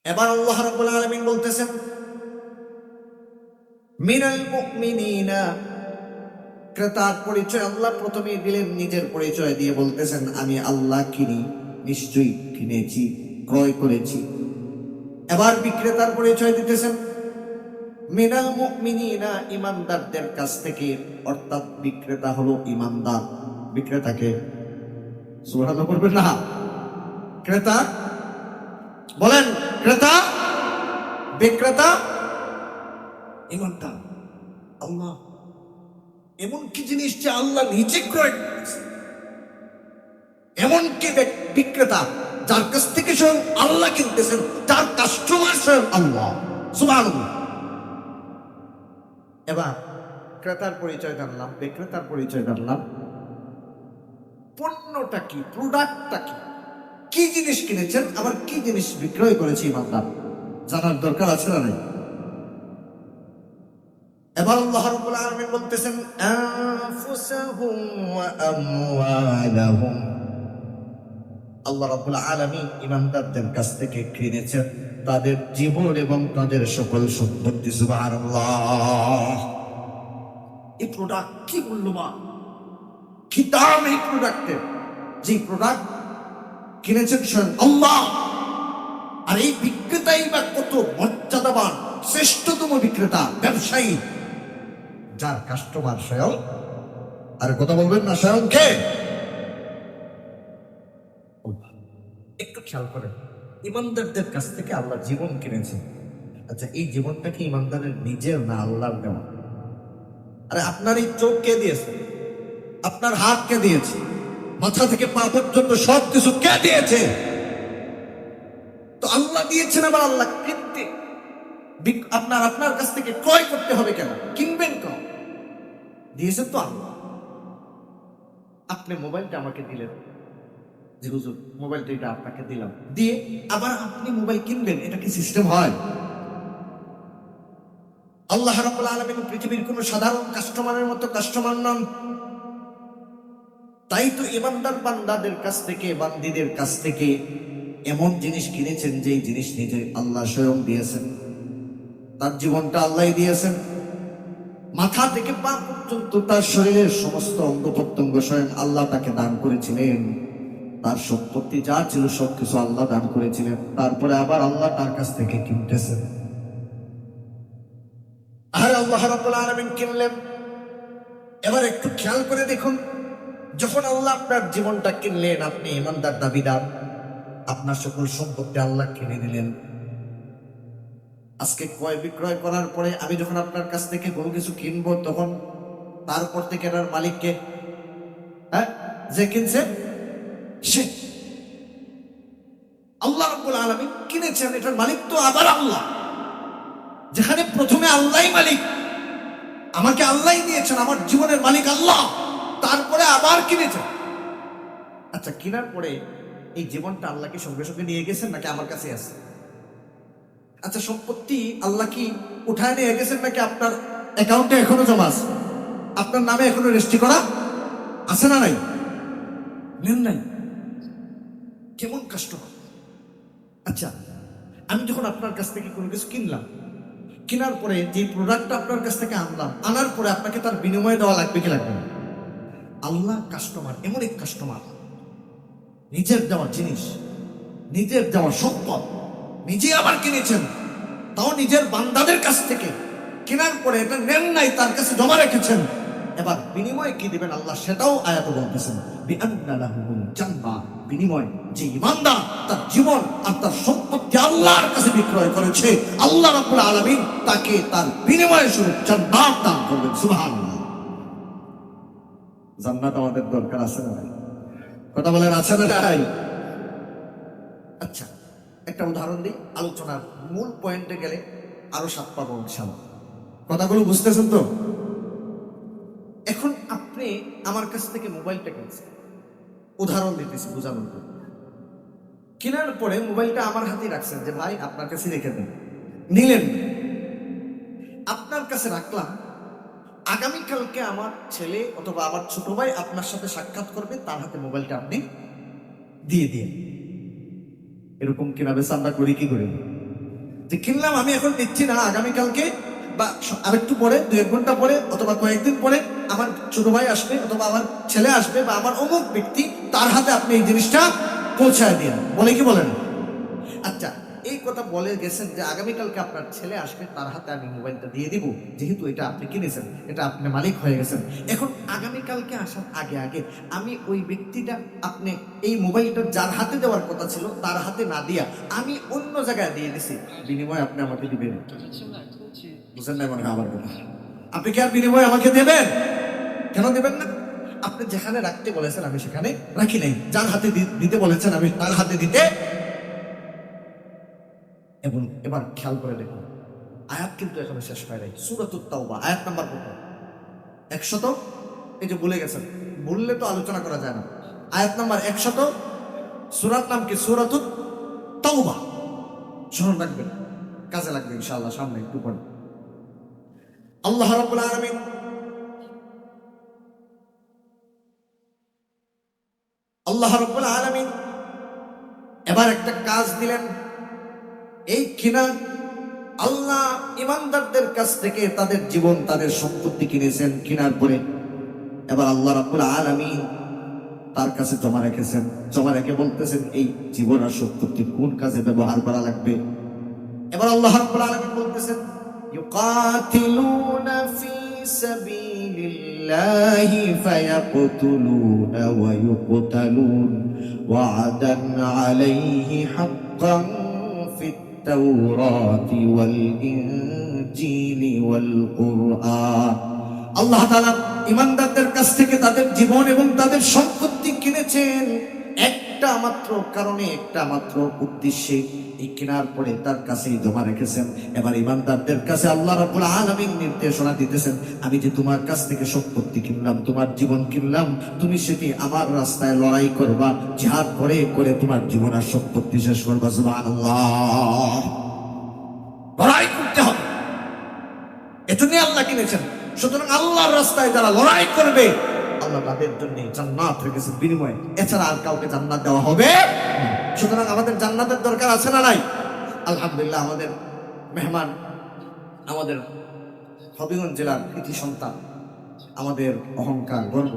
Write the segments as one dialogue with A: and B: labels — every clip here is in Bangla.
A: এবার আল্লাহ রাব্বুল আলামিন বলতেছেন, মিনাল মুমিনিনা, ক্রেতার পরিচয় আল্লাহ প্রথমে দিলেন, নিজের পরিচয় দিয়ে বলতেছেন আমি আল্লাহ কিনি, নিশ্চয়ই কিনেছি, ক্রয় করেছি। এবার বিক্রেতার পরিচয় দিতেছেন, মিনাল মুমিনিনা, ইমানদারদের কাছ থেকে, অর্থাৎ বিক্রেতা হলো ইমানদার। বিক্রেতাকে সুবহানাল্লাহ বলবেন না, ক্রেতা বলেন, ক্রেতা বিক্রেতা ইমানদার। আল্লাহ এমন কি জিনিস যে আল্লাহ নিজে ক্রয় করেছে, এমন কি বিক্রেতা যার কাছ থেকে স্বয়ং আল্লাহ কিনতেছেন, তার কাস্টমার স্বয়ং আল্লাহ, সুবহানাল্লাহ। এবার ক্রেতার পরিচয় জানলাম, বিক্রেতার পরিচয় জানলাম, পণ্যটা কি, প্রোডাক্টটা কি, কি জিনিস কিনেছেন, আবার কি জিনিস বিক্রয় করেছে ইমানদার, জানার দরকার আছে না নাই? এবার আল্লাহ রাব্বুল আলামিন বলতেছেন, আনফুসাহুম ওয়া আমওয়ালাহুম, আল্লাহ রাব্বুল আলামিন ইমানদারদের কাছ থেকে কিনেছেন তাদের জীবন এবং তাদের সকল সম্পত্তি। সুবহানাল্লাহ। এই প্রোডাক্ট কি মূল্যবান, কি দাম এই প্রোডাক্টের, যে প্রোডাক্ট কিনেছেন স্বয়ং আল্লাহ। আর এই বিক্রেতাই বা কত মর্যাদাবান, শ্রেষ্ঠতম বিক্রেতা, ব্যবসায়ী, যার কাস্টমার স্বয়ং, আর কথা বলবেন না, স্বয়ং কে? একটু খেয়াল করেন, ইমানদারদের কাছ থেকে আল্লাহ জীবন কিনেছে। আচ্ছা, এই জীবনটা কি ইমানদারের নিজের না আল্লাহর দেওয়া? আরে আপনার এই চোখ কে দিয়েছে? আপনার হাত কে দিয়েছে? মাথা থেকে পা পর্যন্ত সব কিছু কে দিয়েছে? তো আল্লাহ দিয়েছেন, আবার আল্লাহ কিনতে, আপনার কাছ থেকে ক্রয় করতে হবে কেন? কিনবেন কেন? দিয়েছেন তো আল্লাহ। আপনি মোবাইলটা আমাকে দিলেন, যে হুজুর মোবাইলটা এটা আপনাকে দিলাম, দিয়ে আবার আপনি মোবাইল কিনবেন, এটা কি সিস্টেম হয়? আল্লাহ রাব্বুল আলামিন পৃথিবীর কোন সাধারণ কাস্টমারের মতো কাস্টমার নন। তাই তো ইমানদার বান্দাদের কাছ থেকে, বান্দীদের কাছ থেকে এমন জিনিস কিনেছেন যে জিনিস নিজে আল্লাহ স্বয়ং দিয়েছেন, তার জীবনটা আল্লাহ দিয়েছেন, মাথা থেকে পা পর্যন্ত তার শরীরের সমস্ত অঙ্গ প্রত্যঙ্গ স্বয়ং আল্লাহ তাকে দান করেছিলেন, তার সম্পত্তি যা ছিল সবকিছু আল্লাহ দান করেছিলেন, তারপরে আবার আল্লাহ তার কাছ থেকে কিনতেছেন। আর আল্লাহ রাব্বুল আলামিন কিনলেন। এবার একটু খেয়াল করে দেখুন, যখন আল্লাহ আপনার জীবনটা কিনলেন, আপনি ইমানদার দাবিদার, আপনার সকল সম্পত্তি আল্লাহ কিনে নিলেন। আজকে ক্রয় বিক্রয় করার পরে আমি যখন আপনার কাছ থেকে কোনো কিছু কিনবো, তখন তারপর থেকে এটার মালিককে, হ্যাঁ, যে কিনছে সে। আল্লাহ রাব্বুল আলামিন কিনেছেন, এটার মালিক তো আবার আল্লাহ। যেখানে প্রথমে আল্লাহই মালিক, আমাকে আল্লাহই দিয়েছেন, আমার জীবনের মালিক আল্লাহ, তারপরে আবার কিনেছেন। আচ্ছা, কেনার পরে এই জীবনটা আল্লাহকে সঙ্গে সঙ্গে নিয়ে গেছেন নাকি আমার কাছে আছে? আচ্ছা, সম্পত্তি আল্লাহ কি উঠায় নিয়ে গেছেন নাকি আপনার অ্যাকাউন্টে এখনো জমা আছে, আপনার নামে এখনো রেজিস্ট্রি করা আছে না নাই? নেন নাই। কেমন কাস্টমার! আচ্ছা, আমি যখন আপনার কাছ থেকে কোনো কিছু কিনলাম, কেনার পরে যে প্রোডাক্টটা আপনার কাছ থেকে আনলাম, আনার পরে আপনাকে তার বিনিময় দেওয়া লাগবে কি লাগবে না? আল্লাহ কাস্টমার, এমন এক কাস্টমার, নিজের দেওয়া জিনিস, নিজের দেওয়া সম্পদ নিজে আবার কিনেছেন, তাও নিজের বান্দাদের কাছ থেকে। কেনার পরে এটা নেন নাই, তার কাছে জমা রেখেছেন, এবার বিনিময় কি দিবেন আল্লাহ সেটাও আয়াতে বলতেছেন, বিআন্না লাহুমুল জান্নাহ, বিনিময় যে ঈমানদার তার জীবন আর তার সম্পত্তি আল্লাহর কাছে বিক্রয় করেছে, আল্লাহ রাব্বুল আলামিন তাকে তার বিনিময় স্বরূপ জান্নাত দান করবেন। সুবহানাল্লাহ। জান্নাত আমাদের দরকার আছে না ভাই? কথা বলেন, আছে না ভাই? আচ্ছা, একটা উদাহরণ দিই, আলোচনার মূল পয়েন্টে গেলে আরো স্বাদ পাবো ইনশাআল্লাহ। কথাগুলো বুঝতেছেন তো? এখন আপনি আমার কাছ থেকে মোবাইলটা কিনছেন, উদাহরণ দিতেছি বোঝানোর জন্য। কেনার পরে মোবাইলটা আমার হাতে রাখছেন, যে ভাই আপনার কাছে রেখে দেন, নিলেন, আপনার কাছে রাখলাম। আগামীকালকে আমার ছেলে অথবা আমার ছোট ভাই আপনার সাথে সাক্ষাৎ করবে, তার হাতে মোবাইলটা আপনি দিয়ে দিন। এরকম কিনা বেচা আমরা করি কি করি? যে কিনলাম আমি এখন দিচ্ছি না, আগামীকালকে বা আরেকটু পরে, 2-1 ঘন্টা পরে অথবা কয়েকদিন পরে আমার ছোট ভাই আসবে অথবা আমার ছেলে আসবে বা আমার অমুক ব্যক্তি, তার হাতে আপনি এই জিনিসটা পৌঁছায় দিন, বলে কি বলেন? আচ্ছা, এই কথা বলে গেছেন যে আগামীকালকে আপনার ছেলে আসবে, তার হাতে আমি মোবাইলটা দিয়ে দিব, যেহেতু এটা আপনি কিনেছেন, এটা আপনি মালিক হয়ে গেছেন। এখন আগামীকালকে আসার আগে আগে আমি ওই ব্যক্তিটা, আপনি এই মোবাইলটা যার হাতে দেওয়ার কথা ছিল তার হাতে না দিয়া আমি অন্য জায়গায় দিয়ে দিছি, বিনিময়ে আপনি আমাকে দিবেন? বুঝেন না মনে হয় আমার কথা? আপনি কি আর বিনিময়ে আমাকে দেবেন? কেন দেবেন না? আপনি যেখানে রাখতে বলেছেন আমি সেখানে রাখি নাই, যার হাতে দিতে বলেছেন আমি তার হাতে দিতে। এবং এবার খেয়াল করে দেখুন, আয়াত কিন্তু এখনো শেষ হয় নাই। সূরাতুত তাওবা আয়াত নাম্বার কত? 100। এই যে ভুলে গেছেন, বললে তো আলোচনা করা যায় না। আয়াত নাম্বার 100, সূরার নাম কি? সূরাতুত তাওবা। স্মরণ রাখবেন, কাজে লাগবে ইনশাআল্লাহ সামনে একটু পরে। আল্লাহ রাব্বুল আলামিন এবার একটা কাজ দিলেন। এই কিনা আল্লাহ ইমানদারদের কাছ থেকে তাদের জীবন, তাদের সম্পত্তি কিনেছেন, কিনার পরে এবার আল্লাহ রাব্বুল আলামিন তার কাছে জমা রেখেছেন। জমা রেখে বলতেছেন এই জীবন আর সম্পত্তি কোন কাজে ব্যবহার করা লাগবে। এবার আল্লাহ রাব্বুল আলামিন বলতেছেন, ইউকাতিলুনা ফি সাবিলিল্লাহি ফায়াকতুলুনা ওয়া ইউকতালুন ওয়া'দান আলাইহি হাক্কান ফিত তাওরাতি ওয়াল ইনজিলি ওয়াল কুরআন। আল্লাহ তাআলা ইমানদারদের কাছ থেকে তাদের জীবন এবং তাদের সম্পত্তি কিনেছেন একটা মাত্র কারণে, একটা মাত্র উদ্দেশ্যে। এই কেনার পরে তার কাছেই জমা রেখেছেন। এবার ইমানদারদের কাছে আল্লাহ রাব্বুল আলামিন নির্দেশনা দিতেছেন, আমি যে তোমার কাছ থেকে সম্পত্তি কিনলাম, তোমার জীবন কিনলাম, তুমি সেটি আমার রাস্তায় লড়াই করবা, জিহাদ করে করে তোমার জীবন আর সম্পত্তি শেষ করবা। সুবহানাল্লাহ। লড়াই করতে হবে, এজন্যই আল্লাহ কিনেছেন। সুতরাং আল্লাহর রাস্তায় যারা লড়াই করবে, আল্লাহ তাদের জন্য জান্নাত রেখেছেন বিনিময়ে, এছাড়া আর কাউকে জান্নাত দেওয়া হবে না। সুতরাং আমাদের জান্নাতের দরকার আছে না নাই? আলহামদুলিল্লাহ, আমাদের মেহমান, আমাদের হবিগঞ্জ জেলার কৃতি সন্তান, আমাদের অহংকার, গর্ব,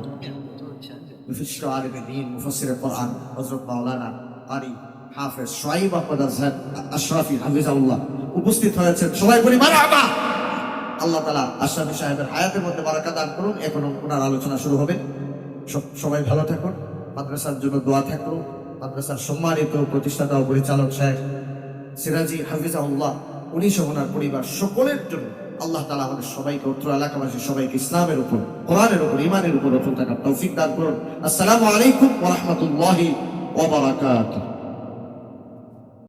A: বিশিষ্ট আলেমে দ্বীন, মুফাসসিরে কোরআন হযরত মাওলানা কারি হাফেজ শুআইব আহমদ আশরাফি হাফিজাহুল্লাহ উপস্থিত হয়েছেন। সবাই বলি মারহাবা। আল্লাহ তাআলা আশরাফি সাহেবের হায়াতের মধ্যে বারাকা দান করুন। এখন ওনার আলোচনা শুরু হবে। সবাই ভালো থাকুন, মাদ্রাসার জন্য দোয়া থাকুন। মাদ্রাসার সম্মানিত প্রতিষ্ঠাতা ও পরিচালক শেখ সিরাজি হাফিজাহুল্লাহ, উনি সহ ওনার পরিবার সকলের জন্য আল্লাহ তাআলা আমাদের সবাইকে, উত্তর এলাকাবাসী সবাইকে ইসলামের উপর, কোরআনের উপর, ঈমানের উপর অটল থাকার তৌফিক দান করুন। আসসালামু আলাইকুম ওয়া রাহমাতুল্লাহি ওয়া বারাকাতুহু।